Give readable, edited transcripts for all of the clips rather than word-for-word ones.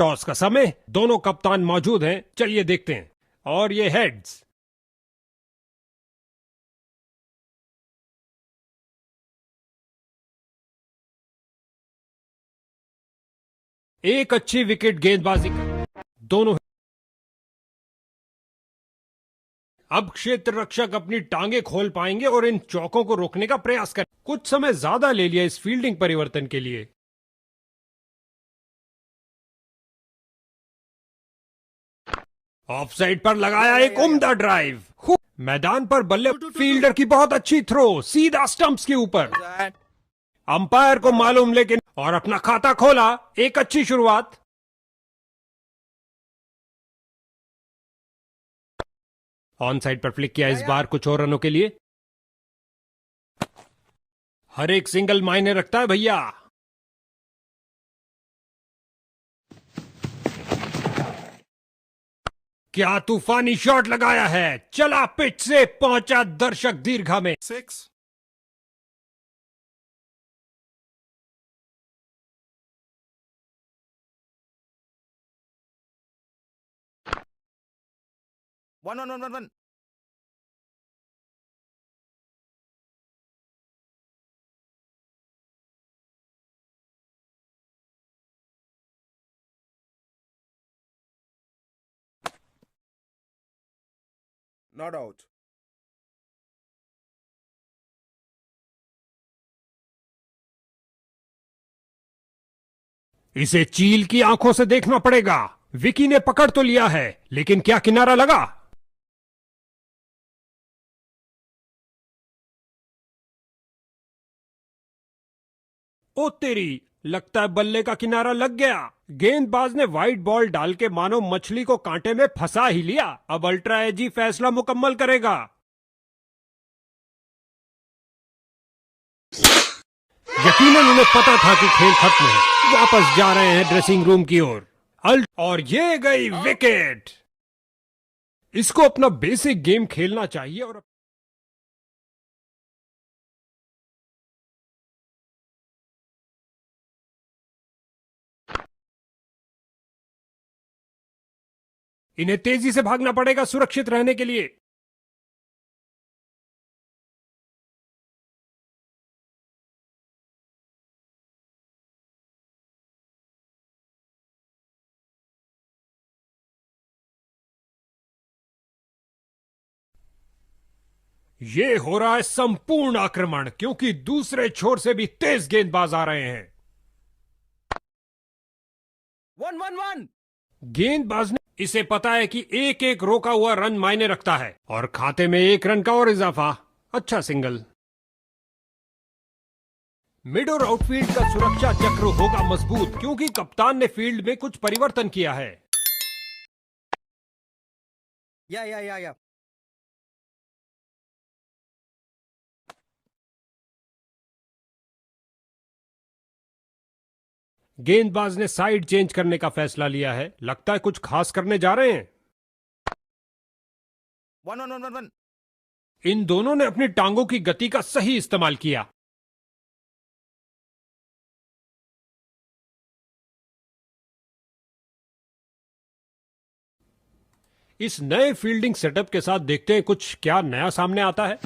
Toss का समय, दोनों कप्तान मौजूद हैं, चलिए देखते हैं। और ये हेड्स। एक अच्छी विकेट गेंदबाजी का दोनों। अब क्षेत्र रक्षक अपनी टांगे खोल पाएंगे और इन चौकों को रोकने का प्रयास करें। कुछ समय ज्यादा ले लिया इस फील्डिंग परिवर्तन के लिए। ऑफ साइड पर लगाया एक उम्दा ड्राइव। मैदान पर बल्ले, फील्डर की बहुत अच्छी थ्रो, सीधा स्टंप्स के ऊपर। अंपायर को मालूम, लेकिन और अपना खाता खोला। एक अच्छी शुरुआत। ऑन साइड पर फ्लिक किया इस बार कुछ और रनों के लिए। हर एक सिंगल मायने रखता है भैया। क्या तूफानी शॉट लगाया है, चला पिच से, पहुंचा दर्शक दीर्घा में। 6. One. Not out. इसे चील की आंखों से देखना पड़ेगा। विकी ने पकड़ तो लिया है, लेकिन क्या किनारा लगा? ओ तेरी, लगता है बल्ले का किनारा लग गया। गेंदबाज ने वाइड बॉल डाल के मानो मछली को कांटे में फंसा ही लिया। अब अल्ट्रा एजी फैसला मुकम्मल करेगा। यकीनन उन्हें पता था कि खेल खत्म है। वापस जा रहे हैं ड्रेसिंग रूम की ओर। और ये गई विकेट। इसको अपना बेसिक गेम खेलना चाहिए। और इन्हें तेजी से भागना पड़ेगा सुरक्षित रहने के लिए। ये हो रहा है संपूर्ण आक्रमण, क्योंकि दूसरे छोर से भी तेज गेंदबाज आ रहे हैं। 1. गेंदबाज ने इसे पता है कि एक एक रोका हुआ रन मायने रखता है, और खाते में 1 रन का और इजाफा। अच्छा सिंगल। मिड और आउटफील्ड का सुरक्षा चक्र होगा मजबूत, क्योंकि कप्तान ने फील्ड में कुछ परिवर्तन किया है। Yeah. गेंदबाज ने साइड चेंज करने का फैसला लिया है। लगता है कुछ खास करने जा रहे हैं। 1. इन दोनों ने अपनी टांगों की गति का सही इस्तेमाल किया। इस नए फील्डिंग सेटअप के साथ देखते हैं कुछ क्या नया सामने आता है।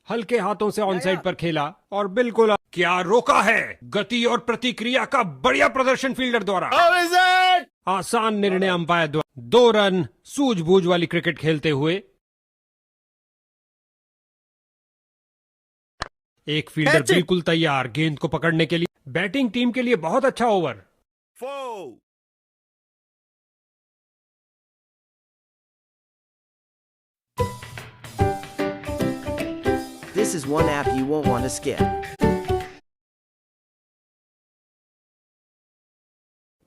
हल्के हाथों से ऑन साइड पर खेला और बिल्कुल क्या रोका है। गति और प्रतिक्रिया का बढ़िया प्रदर्शन फील्डर द्वारा। आसान निर्णय अंपायर द्वारा। 2 रन सूझबूझ वाली क्रिकेट खेलते हुए। एक फील्डर बिल्कुल तैयार गेंद को पकड़ने के लिए। बैटिंग टीम के लिए बहुत अच्छा over. 4. This is one app you won't want to skip.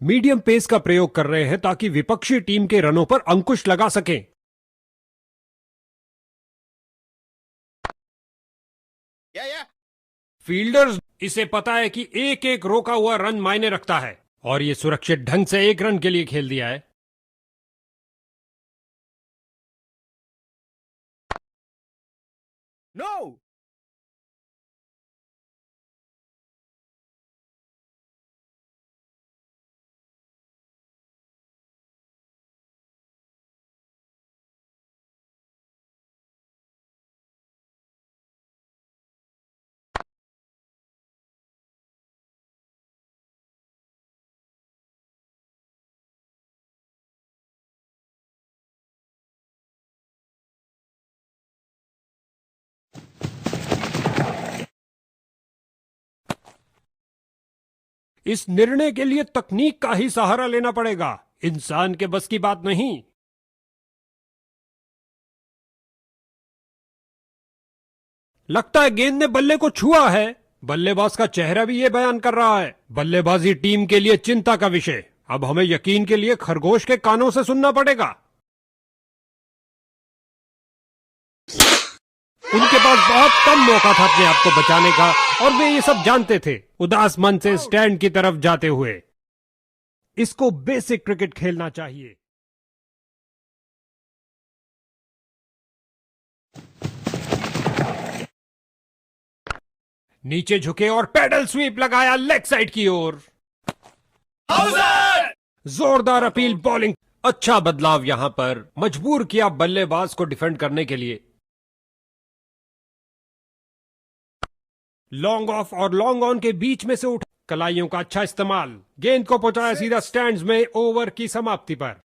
Medium pace का प्रयोग कर रहे हैं ताकि विपक्षी टीम के रनों पर अंकुश लगा सकें। Yeah. फील्डर्स इसे पता है कि एक एक रोका हुआ रन मायने रखता है, और ये सुरक्षित ढंग से 1 रन के लिए खेल दिया है। No! इस निर्णय के लिए तकनीक का ही सहारा लेना पड़ेगा, इंसान के बस की बात नहीं। लगता है गेंद ने बल्ले को छुआ है। बल्लेबाज का चेहरा भी यह बयान कर रहा है। बल्लेबाजी टीम के लिए चिंता का विषय। अब हमें यकीन के लिए खरगोश के कानों से सुनना पड़ेगा। उनके पास बहुत कम मौका था अपने आप को बचाने का और वे ये सब जानते थे। उदास मन से स्टैंड की तरफ जाते हुए इसको बेसिक क्रिकेट खेलना चाहिए। नीचे झुके और पैडल स्वीप लगाया लेग साइड की ओर। जोरदार अपील बॉलिंग। अच्छा बदलाव यहां पर मजबूर किया बल्लेबाज को डिफेंड करने के लिए। लॉन्ग ऑफ और लॉन्ग ऑन के बीच में से उठा कलाइयों का अच्छा इस्तेमाल। गेंद को पहुंचाया सीधा स्टैंड्स में ओवर की समाप्ति पर।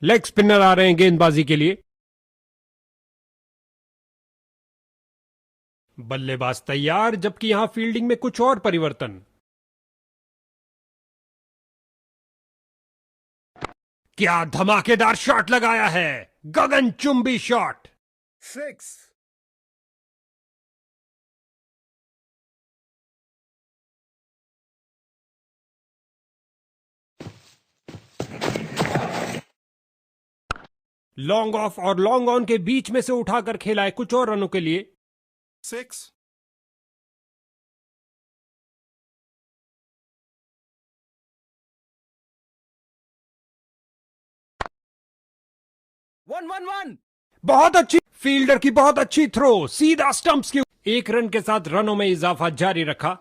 लेग स्पिनर आ रहे हैं गेंदबाजी के लिए। बल्लेबाज तैयार, जबकि यहां फील्डिंग में कुछ और परिवर्तन। क्या धमाकेदार शॉट लगाया है, गगनचुंबी शॉट। 6. लॉन्ग ऑफ और लॉन्ग ऑन के बीच में से उठाकर खेला है कुछ और रनों के लिए। 6. One. बहुत अच्छी फील्डर की बहुत अच्छी थ्रो, सीधा स्टंप्स की। 1 रन के साथ रनों में इजाफा जारी रखा।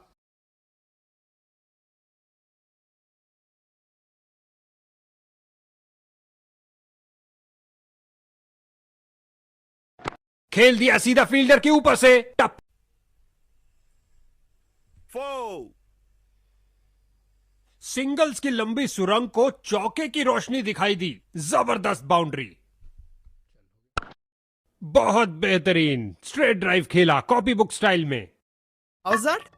खेल दिया सीधा फील्डर के ऊपर से टप। 4. सिंगल्स की लंबी सुरंग को चौके की रोशनी दिखाई दी। जबरदस्त बाउंड्री। बहुत बेहतरीन स्ट्रेट ड्राइव खेला कॉपी बुक स्टाइल में। How's that?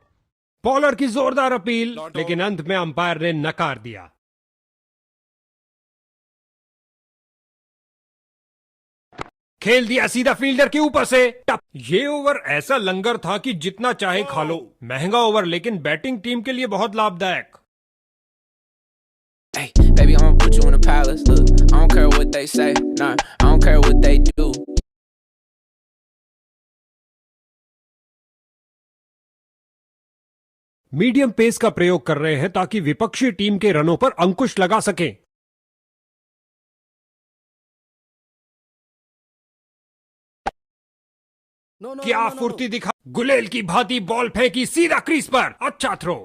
बॉलर की जोरदार अपील, Not लेकिन अंत में अंपायर ने नकार दिया। खेल दिया सीधा फील्डर के ऊपर से टप। ये ओवर ऐसा लंगर था कि जितना चाहे खा लो। महंगा ओवर, लेकिन बैटिंग टीम के लिए बहुत लाभदायक। Hey, baby, I'ma put you in a palace. Look, I don't care what they say. Nah, I don't care what they do. Medium pace का प्रयोग कर रहे हैं ताकि विपक्षी टीम के रनों पर अंकुश लगा सकें। No. क्या फुर्ती दिखा, गुलेल की भांति बॉल फेंकी सीधा क्रीज पर। अच्छा थ्रो।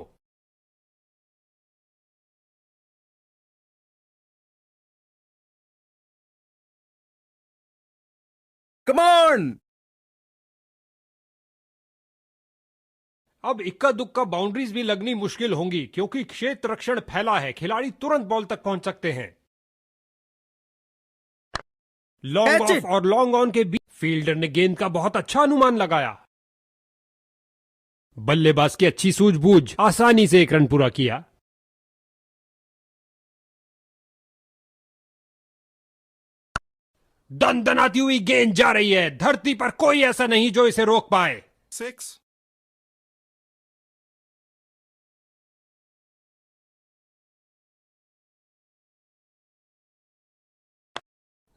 Come on! अब इक्का दुक्का बाउंड्रीज भी लगनी मुश्किल होंगी क्योंकि क्षेत्र रक्षण फैला है। खिलाड़ी तुरंत बॉल तक पहुंच सकते हैं। Long Catch of it! और लॉन्ग ऑन के बीच फील्डर ने गेंद का बहुत अच्छा अनुमान लगाया। बल्लेबाज की अच्छी सूझबूझ, आसानी से 1 रन पूरा किया। दनदनाती हुई गेंद जा रही है। धरती पर कोई ऐसा नहीं जो इसे रोक पाए। 6.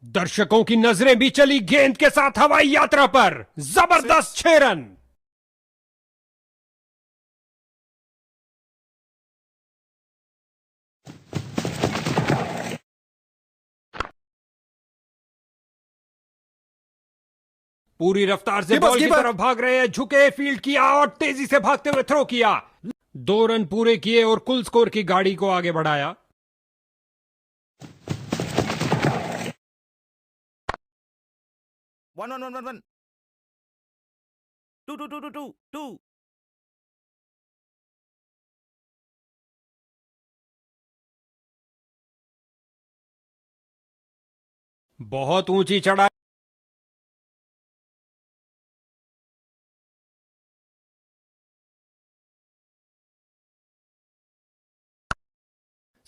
दर्शकों की नजरें भी चली गेंद के साथ हवाई यात्रा पर। जबरदस्त 6 रन। पूरी रफ्तार से कीपर, बॉल की कीपर। तरफ भाग रहे हैं। झुके, फील्ड किया और तेजी से भागते हुए थ्रो किया। 2 रन पूरे किए और कुल स्कोर की गाड़ी को आगे बढ़ाया। 1 1 1 1 1. 2 2 2 2 2 2. बहुत ऊंची चढ़ाई।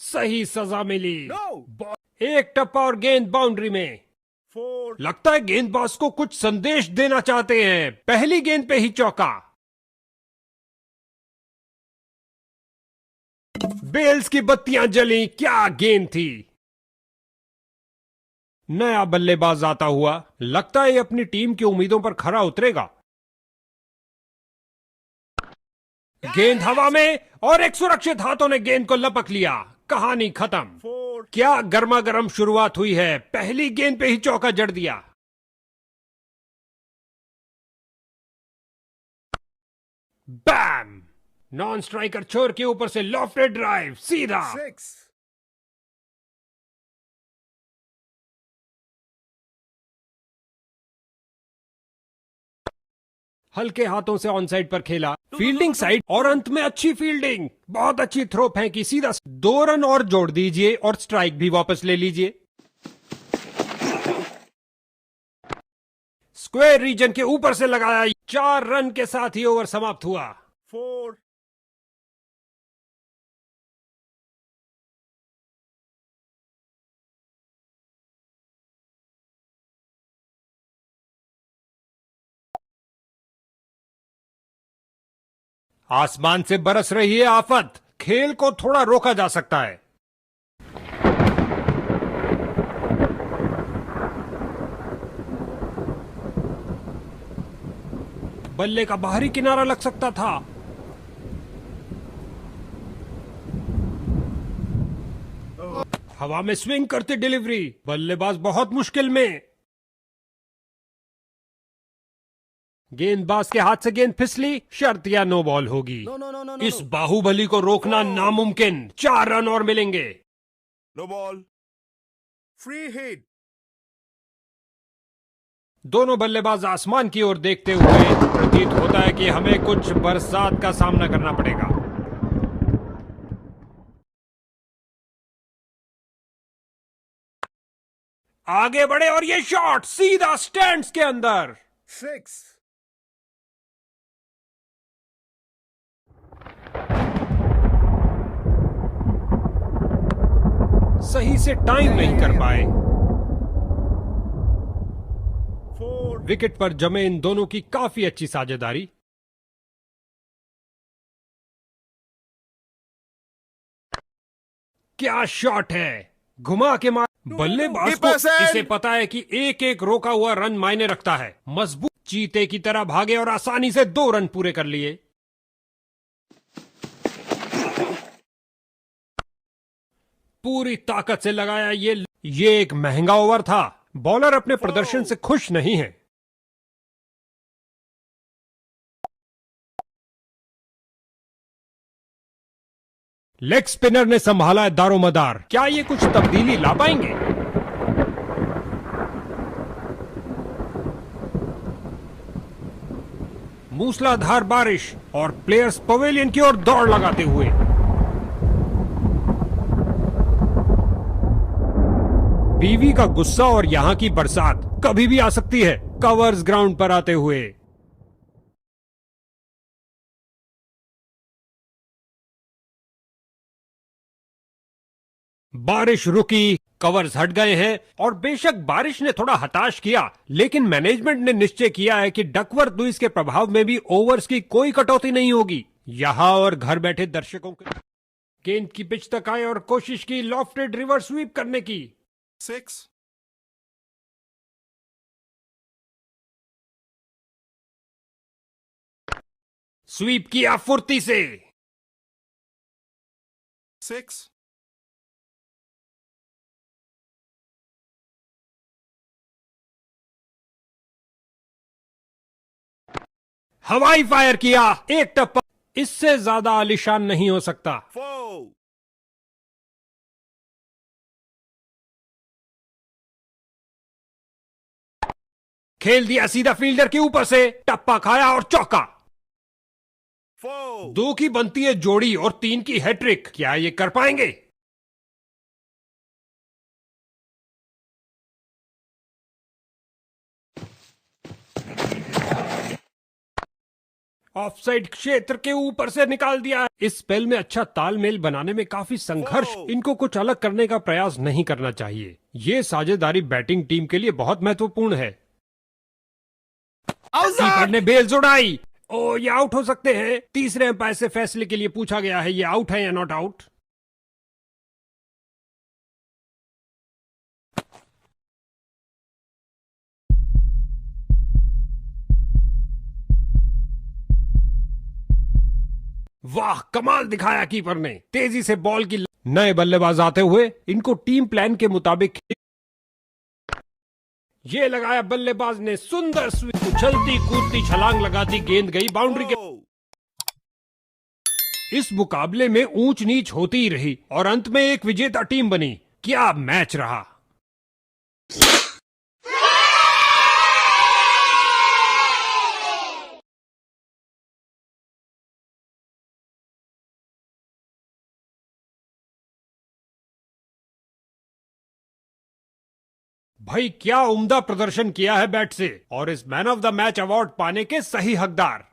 सही सजा मिली। No. एक टप्पा और गेंद बाउंड्री में। 4. लगता है गेंदबाज को कुछ संदेश देना चाहते हैं। पहली गेंद पे ही चौका। बेल्स की बत्तियां जली। क्या गेंद थी। नया बल्लेबाज आता हुआ। लगता है ये अपनी टीम की उम्मीदों पर खरा उतरेगा। गेंद हवा में और एक सुरक्षित हाथों ने गेंद को लपक लिया। कहानी खत्म। 4. क्या गर्मा गर्म शुरुआत हुई है। पहली गेंद पे ही चौका जड़ दिया। बैम। नॉन स्ट्राइकर छोर के ऊपर से लॉफ्टेड ड्राइव सीधा। 6. हल्के हाथों से ऑन साइड पर खेला। फील्डिंग साइड और अंत में अच्छी फील्डिंग। बहुत अच्छी थ्रो फेंकी सीधा। 2 रन और जोड़ दीजिए और स्ट्राइक भी वापस ले लीजिए। स्क्वायर रीजन के ऊपर से लगाया। 4 रन के साथ ही ओवर समाप्त हुआ। 4. आसमान से बरस रही है आफत। खेल को थोड़ा रोका जा सकता है। बल्ले का बाहरी किनारा लग सकता था। हवा में स्विंग करती डिलीवरी। बल्लेबाज बहुत मुश्किल में। गेंदबाज के हाथ से गेंद फिसली। शर्त या नो बॉल होगी। No, no, no, no, no, इस no. बाहुबली को रोकना नामुमकिन। 4 रन और मिलेंगे। No ball. Free hit. दोनों बल्लेबाज आसमान की ओर देखते हुए प्रतीत होता है कि हमें कुछ बरसात का सामना करना पड़ेगा। आगे बढ़े और ये शॉट सीधा स्टैंड्स के अंदर। 6. सही से टाइम नहीं कर पाए। 4. विकेट पर जमे इन दोनों की काफी अच्छी साझेदारी। क्या शॉट है। घुमा के मार। बल्लेबाज को इसे पता है कि एक एक रोका हुआ रन मायने रखता है। मजबूत चीते की तरह भागे और आसानी से 2 रन पूरे कर लिए। पूरी ताकत से लगाया। ये एक महंगा ओवर था। बॉलर अपने प्रदर्शन से खुश नहीं है। लेग स्पिनर ने संभाला है दारोमदार। क्या ये कुछ तब्दीली ला पाएंगे। मूसलाधार बारिश और प्लेयर्स पवेलियन की ओर दौड़ लगाते हुए। बीवी का गुस्सा और यहां की बरसात कभी भी आ सकती है। कवर्स ग्राउंड पर आते हुए। बारिश रुकी कवर्स हट गए हैं और बेशक बारिश ने थोड़ा हताश किया, लेकिन मैनेजमेंट ने निश्चय किया है कि डकवर्थ लुईस के प्रभाव में भी ओवर्स की कोई कटौती नहीं होगी। यहां और घर बैठे दर्शकों के गेंद की पिच तक आए और कोशिश की लॉफ्टेड रिवर्स स्वीप करने की। 6 स्वीप किया फुर्ती से। 6 हवाई फायर किया, एक टप्पा, इससे ज्यादा आलिशान नहीं हो सकता। 4 खेल दिया सीधा फील्डर के ऊपर से, टप्पा खाया और चौका। 4 2 की बनती है जोड़ी और 3 की हैट्रिक। क्या ये कर पाएंगे? ऑफसाइड क्षेत्र के ऊपर से निकाल दिया। इस स्पेल में अच्छा तालमेल बनाने में काफी संघर्ष, इनको कुछ अलग करने का प्रयास नहीं करना चाहिए। ये साझेदारी बैटिंग टीम के लिए बहुत महत्वपूर्ण है। कीपर ने बेल्स उड़ाई। ओ, ये आउट हो सकते हैं। तीसरे अंपायर से फैसले के लिए पूछा गया है, ये आउट है या नॉट आउट। वाह, कमाल दिखाया कीपर ने। तेजी से बॉल की नए बल्लेबाज आते हुए इनको टीम प्लान के मुताबिक ये लगाया। बल्लेबाज ने सुंदर उछलती कूदती छलांग लगा दी, गेंद गई बाउंड्री के। इस मुकाबले में ऊंच नीच होती ही रही और अंत में एक विजेता टीम बनी। क्या मैच रहा। भाई क्या उम्दा प्रदर्शन किया है बैट से, और इस man of the match award पाने के सही हकदार।